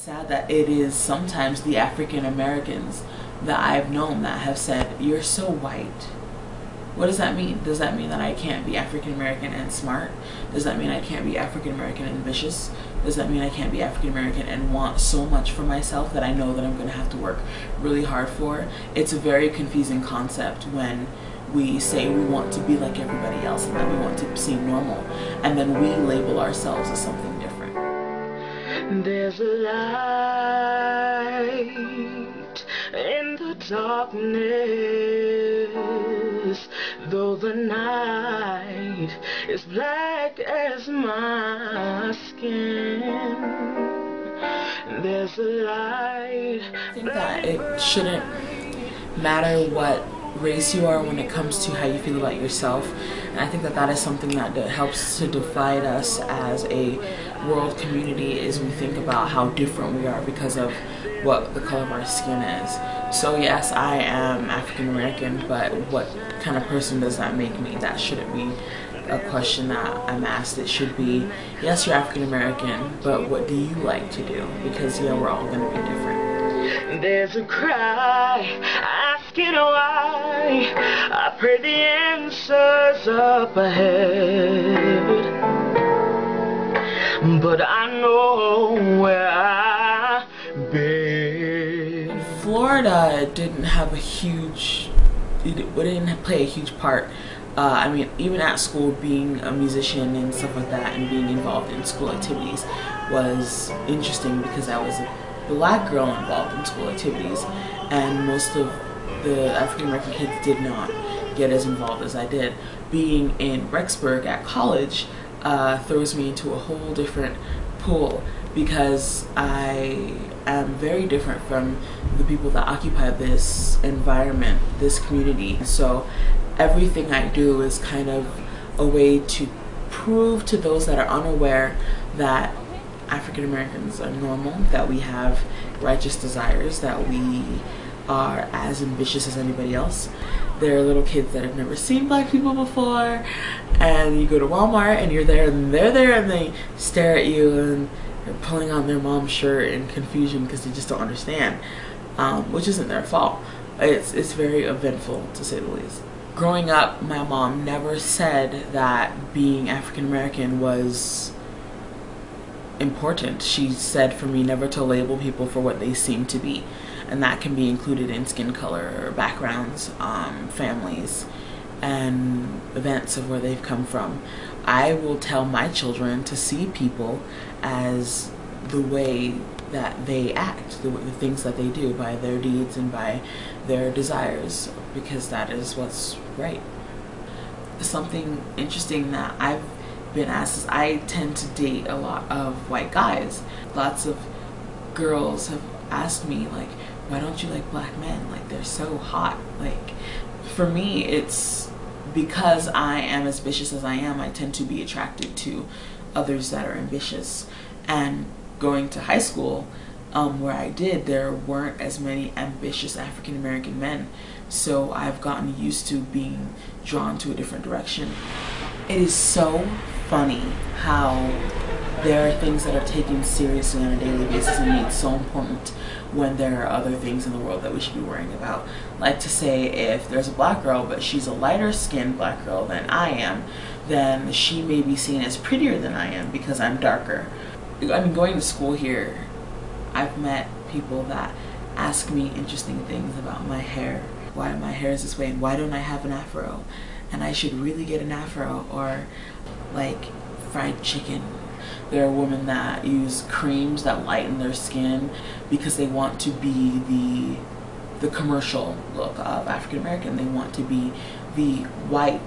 Sad that it is sometimes the African Americans that I've known that have said, "You're so white." What does that mean? Does that mean that I can't be African American and smart? Does that mean I can't be African American and ambitious? Does that mean I can't be African American and want so much for myself that I know that I'm going to have to work really hard for? It's a very confusing concept when we say we want to be like everybody else and that we want to seem normal, and then we label ourselves as something different. There's a light in the darkness, though the night is black as my skin. There's a light. I think that it shouldn't matter what race you are when it comes to how you feel about yourself, and I think that that is something that helps to divide us as a world community, is we think about how different we are because of what the color of our skin is. So yes, I am African American, but what kind of person does that make me? That shouldn't be a question that I'm asked. It should be, yes, you're African American, but what do you like to do? Because yeah, we're all going to be different. There's a cry asking why. I pray the answers up ahead, but I know where I've been. Florida didn't have a huge, it didn't play a huge part. I mean, even at school, being a musician and stuff like that and being involved in school activities was interesting because I was a black girl involved in school activities, and most of the African American kids did not get as involved as I did. Being in Rexburg at college throws me into a whole different pool because I am very different from the people that occupy this environment, this community. So everything I do is kind of a way to prove to those that are unaware that African Americans are normal, that we have righteous desires, that we are as ambitious as anybody else. There are little kids that have never seen black people before, and you go to Walmart and you're there and they're there and they stare at you and they're pulling on their mom's shirt in confusion because they just don't understand, which isn't their fault. It's very eventful, to say the least. Growing up, my mom never said that being African American was important. She said for me never to label people for what they seem to be, and that can be included in skin color, backgrounds, families, and events of where they've come from. I will tell my children to see people as the way that they act, the things that they do, by their deeds and by their desires, because that is what's right. Something interesting that I've been asked is I tend to date a lot of white guys. Lots of girls have asked me, like, why don't you like black men? Like, they're so hot. Like, for me, it's because I am as ambitious as I am, I tend to be attracted to others that are ambitious. And going to high school, where I did, there weren't as many ambitious African American men. So I've gotten used to being drawn to a different direction. It is so funny how there are things that are taken seriously on a daily basis and made so important when there are other things in the world that we should be worrying about. Like, to say, if there's a black girl but she's a lighter skinned black girl than I am, then she may be seen as prettier than I am because I'm darker. I mean, going to school here, I've met people that ask me interesting things about my hair. Why my hair is this way, and why don't I have an afro? And I should really get an afro. Or like fried chicken. There are women that use creams that lighten their skin because they want to be the commercial look of African American. They want to be the white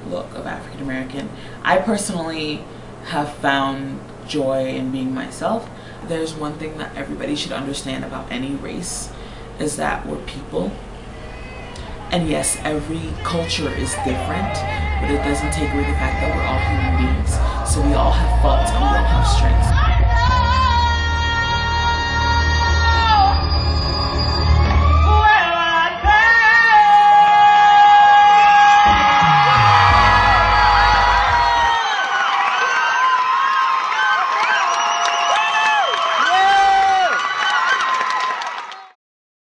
look of African American. I personally have found joy in being myself. There's one thing that everybody should understand about any race, is that we're people. And yes, every culture is different, but it doesn't take away the fact that we're all human beings. So we all have faults and we all have strengths.